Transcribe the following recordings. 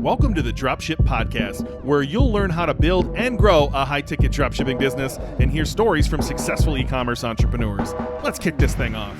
Welcome to the Dropship Podcast, where you'll learn how to build and grow a high-ticket dropshipping business and hear stories from successful e-commerce entrepreneurs. Let's kick this thing off.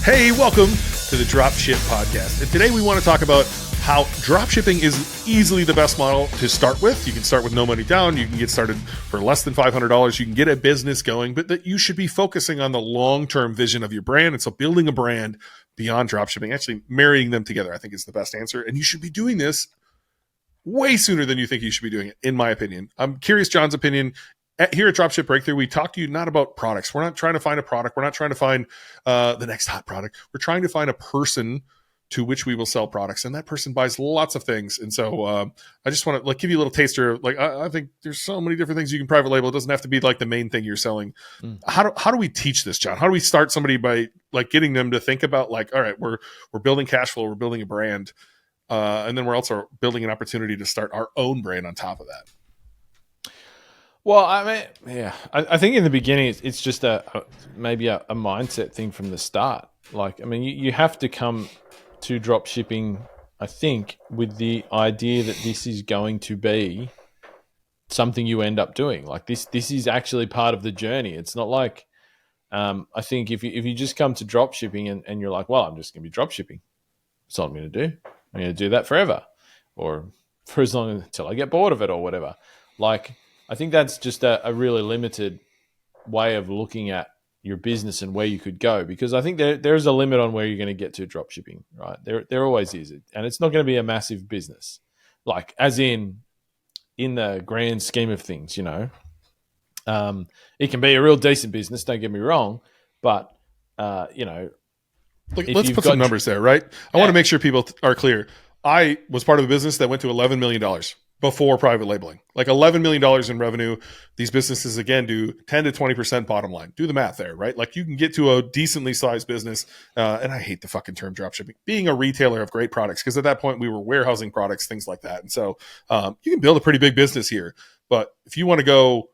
Hey, welcome to the Dropship Podcast. And today we want to talk about how dropshipping is easily the best model to start with. You can start with no money down. You can get started for less than $500. You can get a business going, but that you should be focusing on the long-term vision of your brand. And so building a brand beyond dropshipping, actually marrying them together, I think is the best answer. And you should be doing this way sooner than you think you should be doing it, in my opinion. I'm curious John's opinion. Here at Dropship Breakthrough, we talk to you not about products. We're not trying to find a product. We're not trying to find the next hot product. We're trying to find a person to which we will sell products, and that person buys lots of things. And so I just want to give you a little taster of I think there's so many different things you can private label. It doesn't have to be the main thing you're selling. How do we teach this, John? How do we start somebody by getting them to think about all right, we're building cash flow, we're building a brand, and then we're also building an opportunity to start our own brand on top of that. Well, I mean, yeah, I think in the beginning it's just maybe a mindset thing from the start. You have to come to drop shipping, I think, with the idea that this is going to be something you end up doing. This is actually part of the journey. It's not I think if you just come to drop shipping and you're like, well, I'm just going to be drop shipping. That's all I'm going to do. I'm going to do that forever, or for as long until I get bored of it or whatever. I think that's just a really limited way of looking at your business and where you could go, because I think there's a limit on where you're going to get to drop shipping, right? There always is. And it's not going to be a massive business, as in the grand scheme of things, it can be a real decent business. Don't get me wrong, but let's put some numbers there, right? I want to make sure people are clear. I was part of a business that went to $11 million before private labeling, $11 million in revenue. These businesses, again, do 10 to 20% bottom line. Do the math there, right? You can get to a decently sized business. And I hate the fucking term dropshipping, being a retailer of great products, because at that point we were warehousing products, things like that. And so you can build a pretty big business here. But if you want to go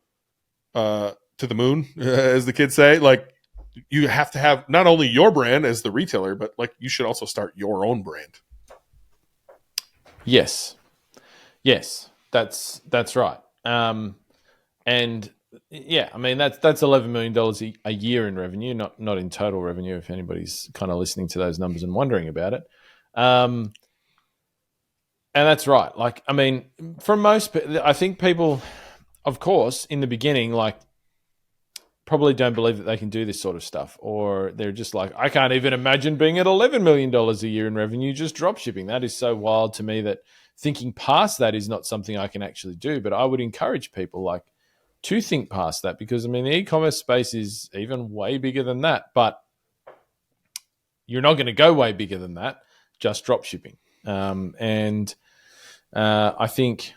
to the moon, as the kids say, you have to have not only your brand as the retailer, but you should also start your own brand. Yes, that's right. And yeah, I mean that's $11 million a year in revenue, not in total revenue. If anybody's kind of listening to those numbers and wondering about it, and that's right. For most, I think people, of course, in the beginning, probably don't believe that they can do this sort of stuff, or they're just I can't even imagine being at $11 million a year in revenue just drop shipping. That is so wild to me that thinking past that is not something I can actually do. But I would encourage people to think past that, because the e-commerce space is even way bigger than that, but you're not going to go way bigger than that just drop shipping. I think,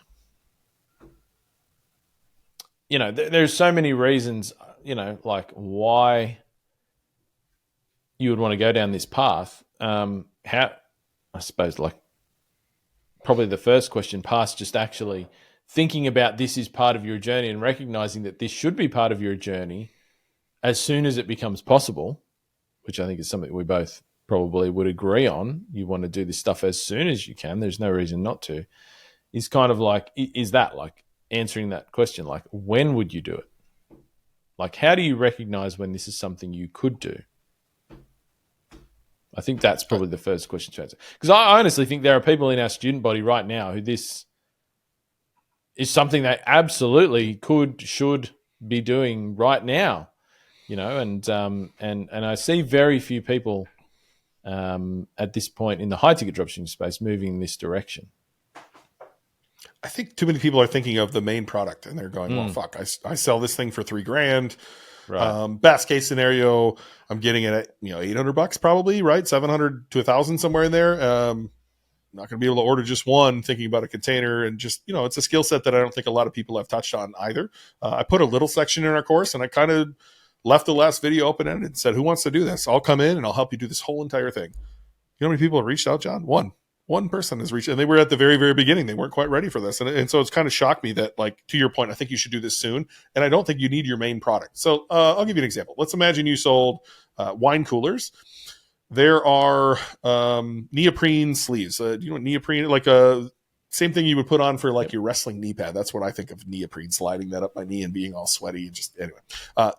there's so many reasons, why you would want to go down this path. I suppose, probably the first question past just actually thinking about this is part of your journey and recognizing that this should be part of your journey as soon as it becomes possible, which I think is something we both probably would agree on. You want to do this stuff as soon as you can. There's no reason not to. Is kind of is that answering that question, when would you do it? How do you recognize when this is something you could do? I think that's probably the first question to answer. Because I honestly think there are people in our student body right now who this is something they absolutely should be doing right now, and I see very few people at this point in the high ticket dropshipping space moving in this direction. I think too many people are thinking of the main product and they're going, well, fuck, I sell this thing for $3,000. Right. Best case scenario, I'm getting it at $800 probably, right? 700 to 1,000 somewhere in there. Not going to be able to order just one, thinking about a container, and just it's a skill set that I don't think a lot of people have touched on either. I put a little section in our course, and I kind of left the last video open-ended and said, who wants to do this? I'll come in and I'll help you do this whole entire thing. You know how many people have reached out, John? One. one person has reached, and they were at the very, very beginning. They weren't quite ready for this. And so it's kind of shocked me that, like, to your point, I think you should do this soon. And I don't think you need your main product. So I'll give you an example. Let's imagine you sold wine coolers. There are neoprene sleeves. Neoprene, like same thing you would put on for like your wrestling knee pad. That's what I think of neoprene, sliding that up my knee and being all sweaty and just anyway.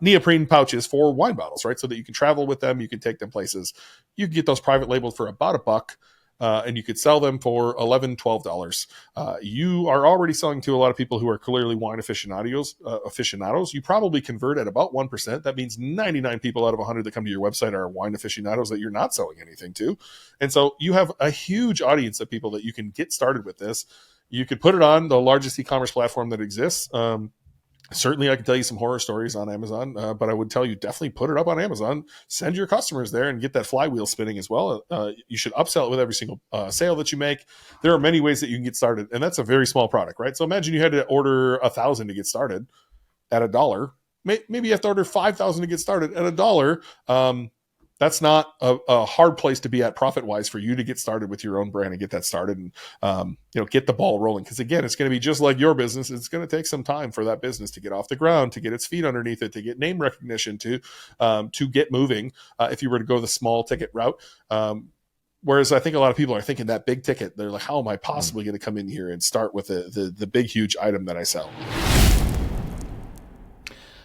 Neoprene pouches for wine bottles, right? So that you can travel with them, you can take them places. You can get those private labeled for about $1. And you could sell them for $11, $12. You are already selling to a lot of people who are clearly wine aficionados. You probably convert at about 1%. That means 99 people out of 100 that come to your website are wine aficionados that you're not selling anything to. And so you have a huge audience of people that you can get started with this. You could put it on the largest e-commerce platform that exists. Certainly, I can tell you some horror stories on Amazon, but I would tell you definitely put it up on Amazon. Send your customers there and get that flywheel spinning as well. You should upsell it with every single sale that you make. There are many ways that you can get started, and that's a very small product, right? So imagine you had to order 1,000 to get started at $1. Maybe you have to order 5,000 to get started at $1. That's not a hard place to be at profit-wise for you to get started with your own brand and get that started and get the ball rolling. Because again, it's going to be just like your business. It's going to take some time for that business to get off the ground, to get its feet underneath it, to get name recognition, to get moving. If you were to go the small ticket route. Whereas I think a lot of people are thinking that big ticket. They're like, how am I possibly going to come in here and start with the big, huge item that I sell?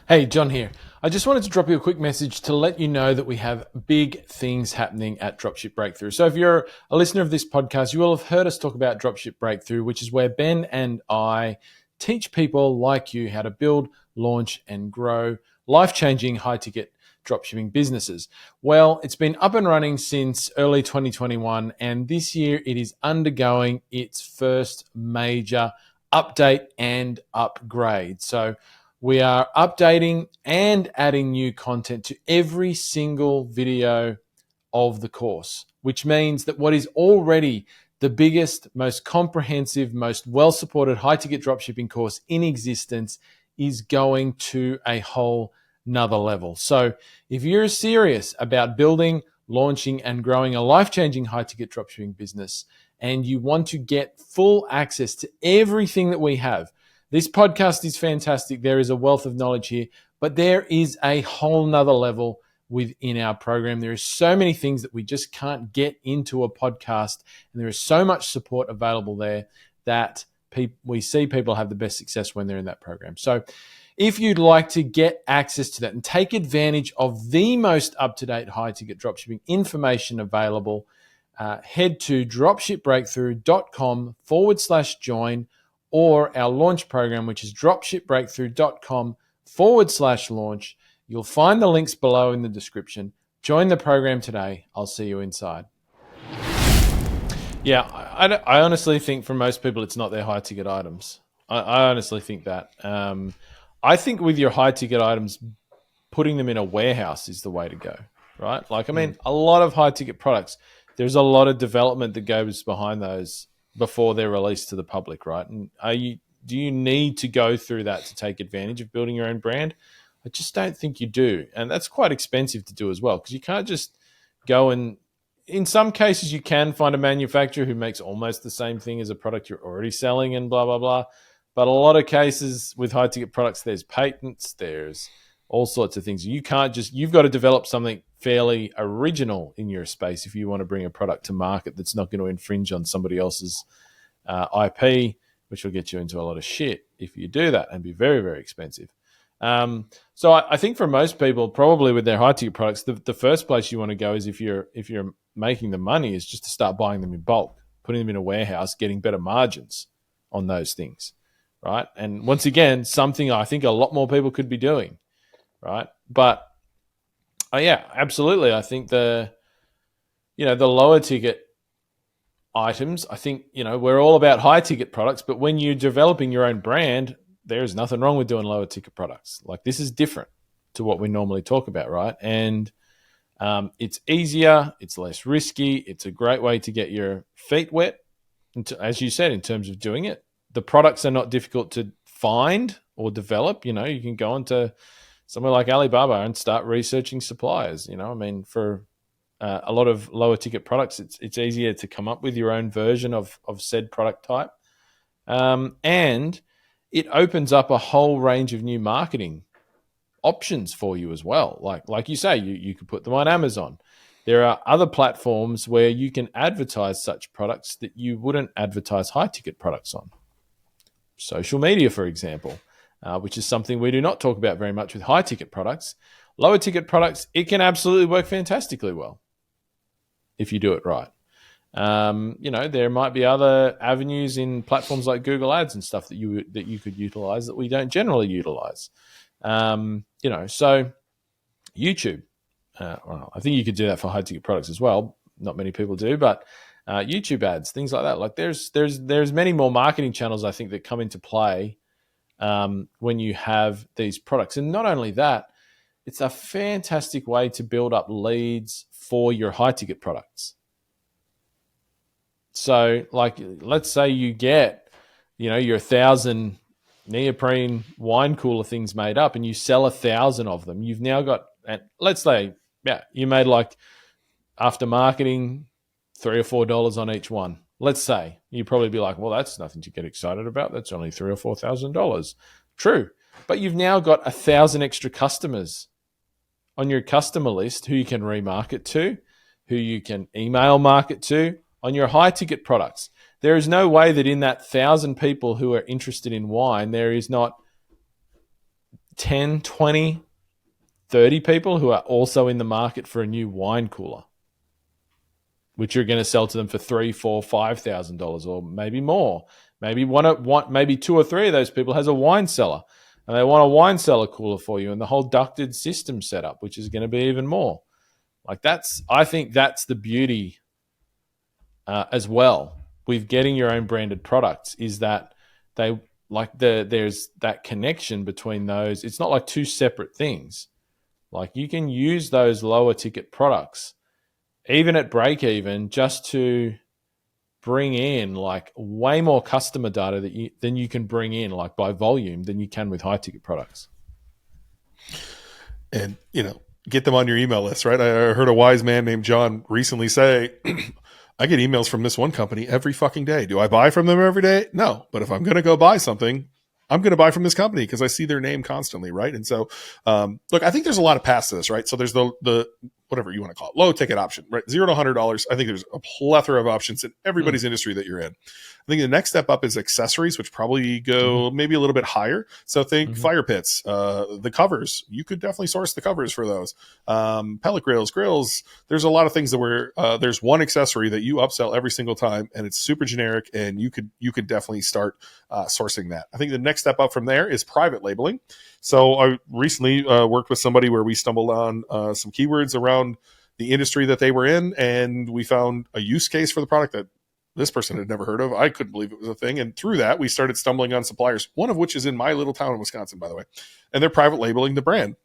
Hey, John here. I just wanted to drop you a quick message to let you know that we have big things happening at Dropship Breakthrough. So if you're a listener of this podcast, you will have heard us talk about Dropship Breakthrough, which is where Ben and I teach people like you how to build, launch, and grow life-changing high-ticket dropshipping businesses. Well, it's been up and running since early 2021, and this year it is undergoing its first major update and upgrade. So we are updating and adding new content to every single video of the course, which means that what is already the biggest, most comprehensive, most well-supported high-ticket dropshipping course in existence is going to a whole nother level. So if you're serious about building, launching, and growing a life-changing high-ticket dropshipping business, and you want to get full access to everything that we have, this podcast is fantastic. There is a wealth of knowledge here, but there is a whole nother level within our program. There are so many things that we just can't get into a podcast, and there is so much support available there that we see people have the best success when they're in that program. So if you'd like to get access to that and take advantage of the most up-to-date high-ticket dropshipping information available, head to dropshipbreakthrough.com/join, or our launch program, which is dropshipbreakthrough.com/launch. You'll find the links below in the description. Join the program today. I'll see you inside. Yeah, I honestly think for most people, it's not their high ticket items. I honestly think that. I think with your high ticket items, putting them in a warehouse is the way to go, right? Like, I mean, a lot of high ticket products, there's a lot of development that goes behind those before they're released to the public, right? And do you need to go through that to take advantage of building your own brand? I just don't think you do. And that's quite expensive to do as well, because you can't just go and, in some cases, you can find a manufacturer who makes almost the same thing as a product you're already selling and blah, blah, blah. But a lot of cases with high ticket products, there's patents, there's all sorts of things. You've got to develop something fairly original in your space if you want to bring a product to market that's not going to infringe on somebody else's IP, which will get you into a lot of shit if you do that and be very, very expensive. So I think for most people, probably with their high ticket products, the first place you want to go is if you're making the money is just to start buying them in bulk, putting them in a warehouse, getting better margins on those things, right? And once again, something I think a lot more people could be doing, right? But yeah, absolutely. I think the lower ticket items, I think, we're all about high ticket products, but when you're developing your own brand, there's nothing wrong with doing lower ticket products. Like, this is different to what we normally talk about, right? And it's easier, it's less risky, it's a great way to get your feet wet, as you said, in terms of doing it. The products are not difficult to find or develop. You can go onto somewhere like Alibaba and start researching suppliers. For a lot of lower ticket products, it's easier to come up with your own version of said product type. And it opens up a whole range of new marketing options for you as well. Like you say, you could put them on Amazon. There are other platforms where you can advertise such products that you wouldn't advertise high ticket products on. Social media, for example, which is something we do not talk about very much with high ticket products. Lower ticket products, it can absolutely work fantastically well if you do it right. There might be other avenues in platforms like Google Ads and stuff that you could utilize that we don't generally utilize. So YouTube. Well, I think you could do that for high ticket products as well. Not many people do, but YouTube ads, things like that. Like there's many more marketing channels I think that come into play when you have these products. And not only that, it's a fantastic way to build up leads for your high ticket products. So, like, let's say you get, your 1,000 neoprene wine cooler things made up, and you sell 1,000 of them. You've now got, and let's say, you made like after marketing $3 or $4 on each one. Let's say you'd probably be like, well, that's nothing to get excited about. That's only $3,000 or $4,000. True, but you've now got 1,000 extra customers on your customer list who you can remarket to, who you can email market to on your high ticket products. There is no way that in that 1,000 people who are interested in wine, there is not 10, 20, 30 people who are also in the market for a new wine cooler, which you're going to sell to them for $3,000, $4,000, $5,000, or maybe more. Maybe maybe 2 or 3 of those people has a wine cellar, and they want a wine cellar cooler for you, and the whole ducted system set up, which is going to be even more. I think that's the beauty as well with getting your own branded products, is that there's that connection between those. It's not like 2 separate things. Like, you can use those lower ticket products even at break even just to bring in like way more customer data than you can bring in like by volume than you can with high ticket products. And, get them on your email list, right? I heard a wise man named John recently say, I get emails from this one company every fucking day. Do I buy from them every day? No. But if I'm going to go buy something, I'm going to buy from this company because I see their name constantly, right? And so, look, I think there's a lot of paths to this, right? So there's the whatever you want to call it, low ticket option, right? $0 to $100. I think there's a plethora of options in everybody's industry that you're in. I think the next step up is accessories, which probably go maybe a little bit higher. So think fire pits, the covers. You could definitely source the covers for those. Pellet grills. There's a lot of things that there's one accessory that you upsell every single time, and it's super generic, and you could definitely start sourcing that. I think the next step up from there is private labeling. So I recently worked with somebody where we stumbled on some keywords around the industry that they were in, and we found a use case for the product that this person had never heard of. I couldn't believe it was a thing. And through that, we started stumbling on suppliers, one of which is in my little town in Wisconsin, by the way. And they're private labeling the brand.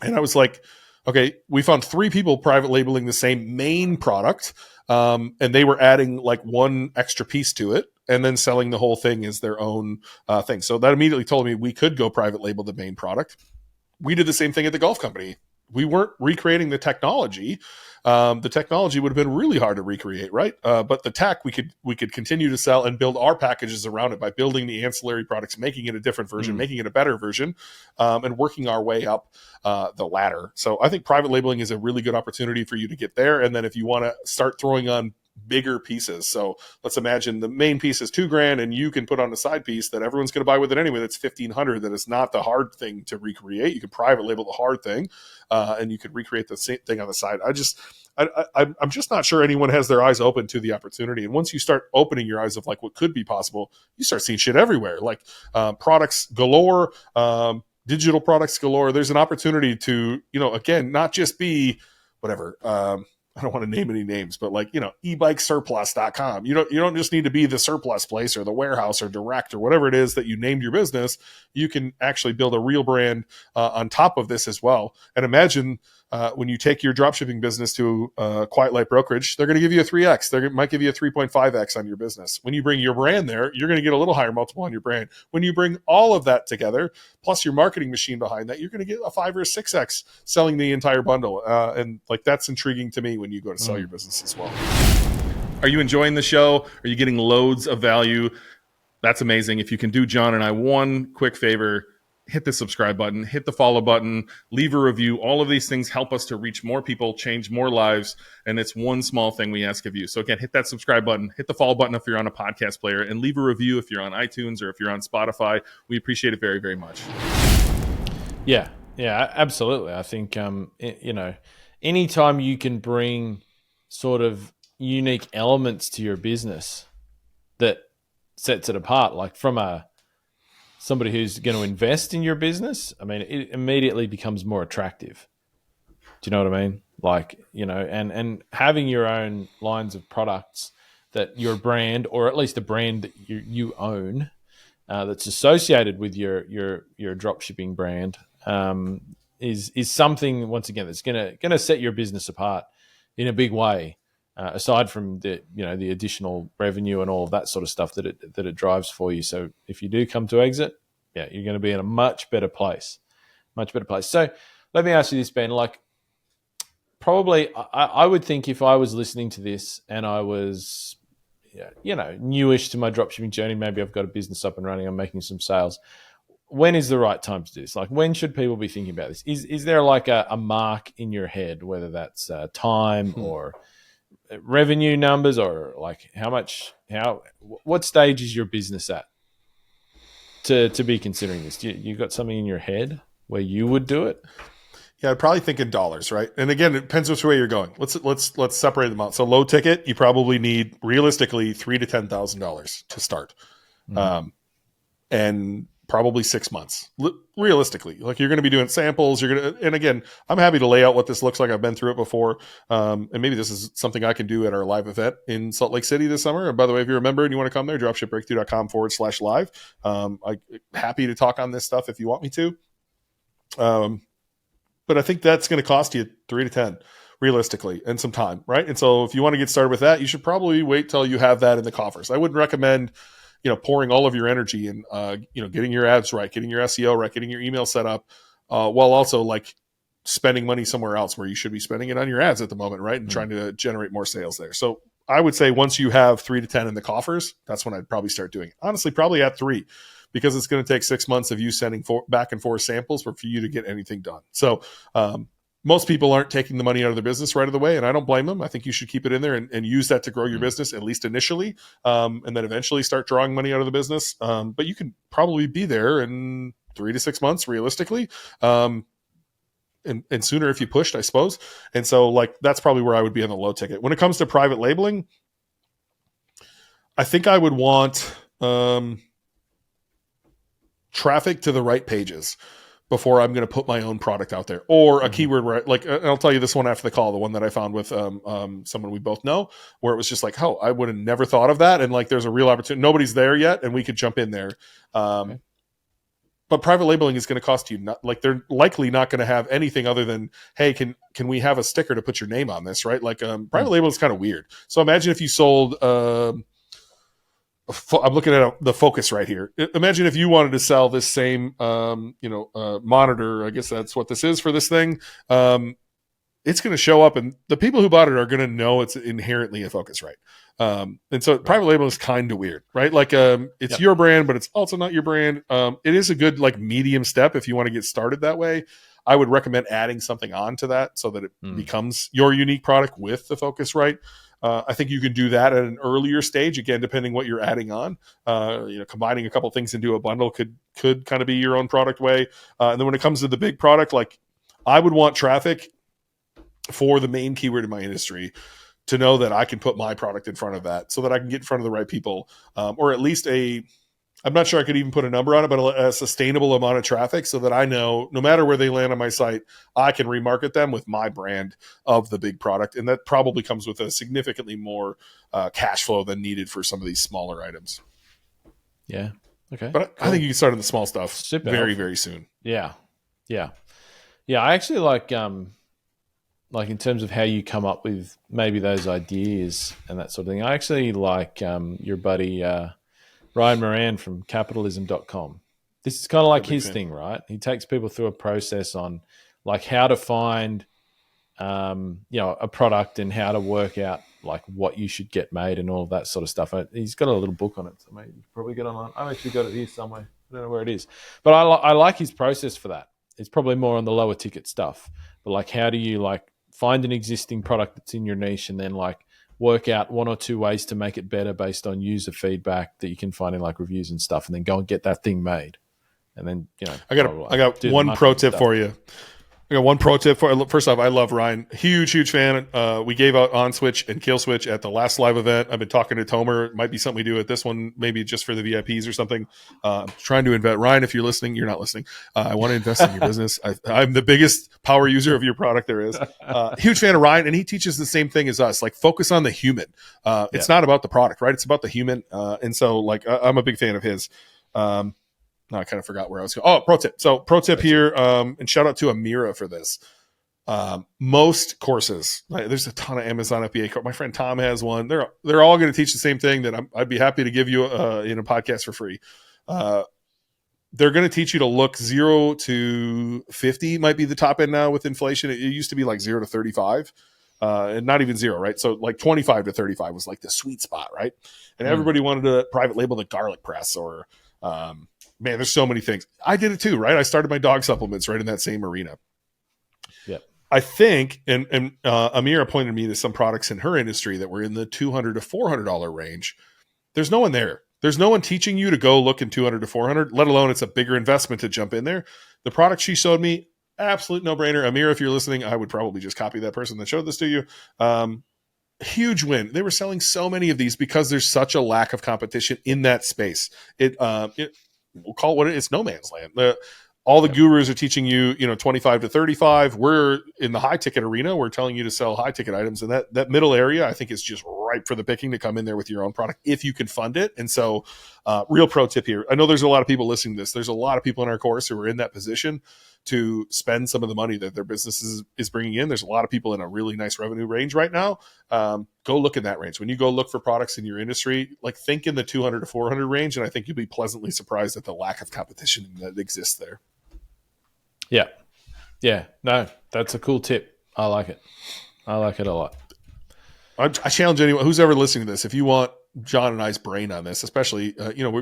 And I was like, okay, we found 3 people private labeling the same main product. And they were adding like one extra piece to it and then selling the whole thing as their own thing. So that immediately told me we could go private label the main product. We did the same thing at the golf company. We weren't recreating the technology. The technology would have been really hard to recreate, right? But the tech we could continue to sell and build our packages around it by building the ancillary products, making it a different version, making it a better version, and working our way up the ladder. So I think private labeling is a really good opportunity for you to get there. And then if you want to start throwing on bigger pieces. So let's imagine the main piece is $2,000 and you can put on a side piece that everyone's going to buy with it anyway. That's $1,500. That is not the hard thing to recreate. You can private label the hard thing and you could recreate the same thing on the side. I'm just not sure anyone has their eyes open to the opportunity. And once you start opening your eyes of like what could be possible, you start seeing shit everywhere, like products galore, digital products galore. There's an opportunity to, again, not just be whatever, I don't want to name any names, but like, ebikesurplus.com. You don't just need to be the surplus place or the warehouse or direct or whatever it is that you named your business. You can actually build a real brand on top of this as well. And imagine when you take your dropshipping business to Quiet Light Brokerage, they're going to give you a 3x. They might give you a 3.5x on your business. When you bring your brand there, you're going to get a little higher multiple on your brand. When you bring all of that together, plus your marketing machine behind that, you're going to get a 5 or a 6x selling the entire bundle. And like that's intriguing to me when you go to sell your business as well. Are you enjoying the show? Are you getting loads of value? That's amazing. If you can do John and I one quick favor, hit the subscribe button, hit the follow button, leave a review. All of these things help us to reach more people, change more lives, and it's one small thing we ask of you. So again, hit that subscribe button, hit the follow button if you're on a podcast player, and leave a review if you're on iTunes or if you're on Spotify. We appreciate it very, very much. Yeah, absolutely. I think, anytime you can bring sort of unique elements to your business that sets it apart, like from somebody who's going to invest in your business, I mean, it immediately becomes more attractive. Do you know what I mean? Like, and having your own lines of products that your brand, or at least a brand that you own, that's associated with your drop shipping brand, is something, once again, that's gonna set your business apart in a big way. Aside from the additional revenue and all of that sort of stuff that it drives for you. So if you do come to exit, yeah, you're going to be in a much better place. So let me ask you this, Ben. Like, probably I would think if I was listening to this and I was, newish to my dropshipping journey, maybe I've got a business up and running, I'm making some sales. When is the right time to do this? Like, when should people be thinking about this? Is there like a mark in your head, whether that's time or revenue numbers, or like what stage is your business at to be considering this? You got something in your head where you would do it? Yeah, I'd probably think in dollars, right? And again, it depends which way you're going. Let's separate them out. So low ticket, you probably need realistically $3,000 to $10,000 to start, and probably 6 months. Realistically, like you're going to be doing samples. And again, I'm happy to lay out what this looks like. I've been through it before, and maybe this is something I can do at our live event in Salt Lake City this summer. And by the way, if you're a member and you want to come there, dropshipbreakthru.com/live. I'm happy to talk on this stuff if you want me to. But I think that's going to cost you 3 to 10 realistically, and some time, right? And so if you want to get started with that, you should probably wait till you have that in the coffers. I wouldn't recommend pouring all of your energy in, getting your ads right, getting your SEO right, getting your email set up, while also like spending money somewhere else where you should be spending it on your ads at the moment, right? And trying to generate more sales there. So I would say once you have 3 to 10 in the coffers, that's when I'd probably start doing it. Honestly, probably at 3, because it's going to take 6 months of you sending back and forth samples for you to get anything done. So, most people aren't taking the money out of their business right away, and I don't blame them. I think you should keep it in there and use that to grow your business, at least initially, and then eventually start drawing money out of the business. But you can probably be there in 3 to 6 months, realistically, and sooner if you pushed, I suppose. And so, like, that's probably where I would be on the low ticket. When it comes to private labeling, I think I would want traffic to the right pages before I'm going to put my own product out there, or a keyword where and I'll tell you this one after the call, the one that I found with someone we both know, where it was just like, oh, I would have never thought of that. And like, there's a real opportunity. Nobody's there yet, and we could jump in there. Okay. But private labeling is going to cost you they're likely not going to have anything other than, hey, can we have a sticker to put your name on this, right? Like private label is kind of weird. So imagine if you sold, I'm looking at the Focus right here. Imagine if you wanted to sell this same, monitor. I guess that's what this is for this thing. It's going to show up, and the people who bought it are going to know it's inherently a Focusrite. And so private label is kind of weird, right? Like it's your brand, but it's also not your brand. It is a good like medium step if you want to get started that way. I would recommend adding something on to that so that it becomes your unique product with the Focusrite. I think you can do that at an earlier stage, again, depending what you're adding on. Combining a couple things into a bundle could kind of be your own product way. And then when it comes to the big product, like I would want traffic for the main keyword in my industry to know that I can put my product in front of that so that I can get in front of the right people, or at least I'm not sure I could even put a number on it, but a sustainable amount of traffic so that I know no matter where they land on my site, I can remarket them with my brand of the big product. And that probably comes with a significantly more cash flow than needed for some of these smaller items. Yeah. Okay. But cool. I think you can start on the small stuff Super very, helpful. very soon. Yeah. I actually like like in terms of how you come up with maybe those ideas and that sort of thing. I actually like your buddy Ryan Moran from capitalism.com. This is kind of like his thing, right? He takes people through a process on like how to find, a product and how to work out like what you should get made and all of that sort of stuff. He's got a little book on it, so maybe you can probably get online. I've actually got it here somewhere. I don't know where it is, but I like his process for that. It's probably more on the lower ticket stuff, but like how do you like find an existing product that's in your niche and then like work out one or two ways to make it better based on user feedback that you can find in like reviews and stuff, and then go and get that thing made. And then, I got one pro tip for you. I got one pro tip for. First off, I love Ryan. Huge fan. We gave out on switch and kill switch at the last live event. I've been talking to Tomer. It might be something we do at this one, maybe just for the VIPs or something. I'm trying to invest. Ryan, if you're listening, you're not listening. I want to invest in your business. I'm the biggest power user of your product there is. Huge fan of Ryan, and he teaches the same thing as us. Like, focus on the human. It's not about the product, right? It's about the human. And so, like, I'm a big fan of his. No, I kind of forgot where I was going. Oh, pro tip. So pro tip here, and shout out to Amira for this. Most courses, there's a ton of Amazon FBA courses. My friend Tom has one. They're all going to teach the same thing that I'd be happy to give you in a podcast for free. They're going to teach you to look 0 to 50 might be the top end now with inflation. It used to be like 0 to 35. And not even 0, right? So like 25 to 35 was like the sweet spot, right? And everybody wanted to private label the garlic press or man, there's so many things. I did it too, right? I started my dog supplements right in that same arena. Yeah. I think, and Amira pointed me to some products in her industry that were in the $200 to $400 range. There's no one there. There's no one teaching you to go look in 200 to 400, let alone it's a bigger investment to jump in there. The product she showed me, absolute no-brainer. Amira, if you're listening, I would probably just copy that person that showed this to you. Huge win. They were selling so many of these because there's such a lack of competition in that space. We'll call it what it is, no man's land. All the gurus are teaching you, 25 to 35. We're in the high ticket arena. We're telling you to sell high ticket items. And that middle area, I think, is just ripe for the picking to come in there with your own product if you can fund it. And so real pro tip here. I know there's a lot of people listening to this. There's a lot of people in our course who are in that position to spend some of the money that their business is bringing in. There's a lot of people in a really nice revenue range right now. Go look in that range. When you go look for products in your industry, like think in the 200 to 400 range. And I think you'll be pleasantly surprised at the lack of competition that exists there. Yeah. Yeah. No, that's a cool tip. I like it. I like it a lot. I challenge anyone who's ever listening to this. If you want John and I's brain on this, especially,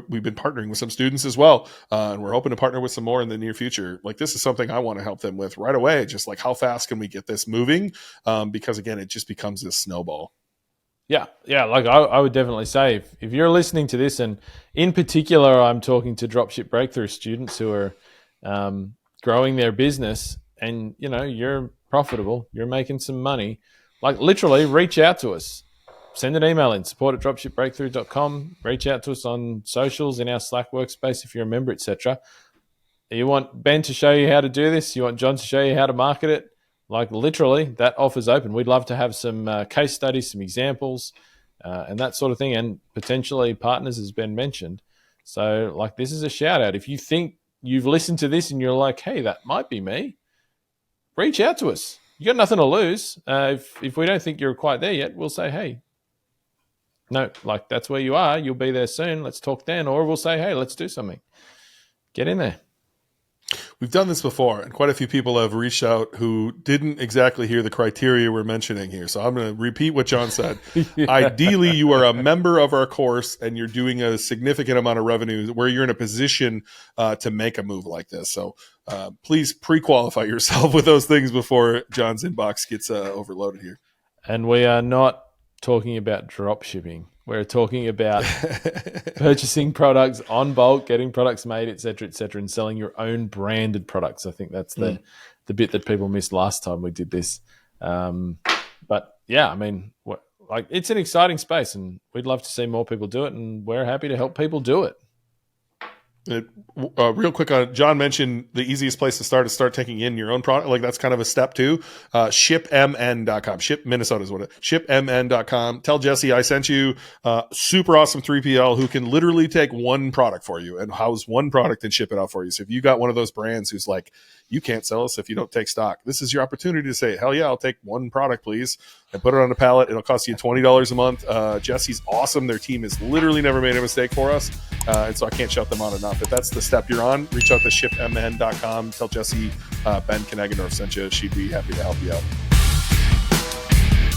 we've been partnering with some students as well. And we're hoping to partner with some more in the near future. Like, this is something I want to help them with right away. Just like, how fast can we get this moving? Because again, it just becomes this snowball. Yeah. Yeah. Like I would definitely say if you're listening to this, and in particular, I'm talking to Dropship Breakthrough students who are, growing their business, and you're profitable, you're making some money, like literally reach out to us. Send an email in support@dropshipbreakthrough.com. Reach out to us on socials, in our Slack workspace if you're a member, etc. You want Ben to show you how to do this? You want John to show you how to market it? Like literally, that offer's open. We'd love to have some case studies, some examples, and that sort of thing, and potentially partners, as Ben mentioned. So like, this is a shout out. If you think you've listened to this and you're like, hey, that might be me, reach out to us. You got nothing to lose. If we don't think you're quite there yet, we'll say, hey, no, like that's where you are. You'll be there soon. Let's talk then. Or we'll say, hey, let's do something. Get in there. We've done this before, and quite a few people have reached out who didn't exactly hear the criteria we're mentioning here. So I'm going to repeat what John said. Yeah. Ideally, you are a member of our course and you're doing a significant amount of revenue where you're in a position to make a move like this. So please pre-qualify yourself with those things before John's inbox gets overloaded here. And we are not talking about drop shipping. We're talking about purchasing products on bulk, getting products made, et cetera, and selling your own branded products. I think that's the bit that people missed last time we did this. But yeah, I mean, like it's an exciting space, and we'd love to see more people do it, and we're happy to help people do it. Real quick on John mentioned the easiest place to start is start taking in your own product. Like that's kind of a step too. Shipmn.com. Ship Minnesota is what it is. Shipmn.com. Tell Jesse I sent you super awesome 3PL who can literally take one product for you and house one product and ship it out for you. So if you got one of those brands who's like, you can't sell us if you don't take stock, this is your opportunity to say, hell yeah, I'll take one product, please, and put it on a pallet. It'll cost you $20 a month. Jesse's awesome. Their team has literally never made a mistake for us. And so I can't shout them out enough. If that's the step you're on, reach out to shipmn.com. Tell Jesse Ben Knegendorf sent you. She'd be happy to help you out.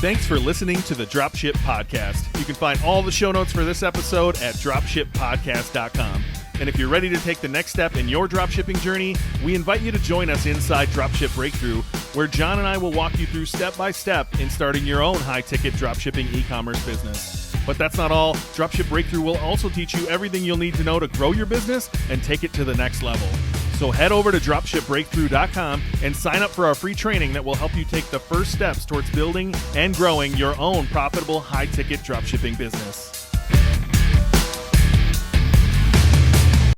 Thanks for listening to the Dropship Podcast. You can find all the show notes for this episode at dropshippodcast.com. And if you're ready to take the next step in your dropshipping journey, we invite you to join us inside Dropship Breakthrough, where John and I will walk you through step by step in starting your own high-ticket dropshipping e-commerce business. But that's not all. Dropship Breakthrough will also teach you everything you'll need to know to grow your business and take it to the next level. So head over to dropshipbreakthrough.com and sign up for our free training that will help you take the first steps towards building and growing your own profitable high-ticket dropshipping business.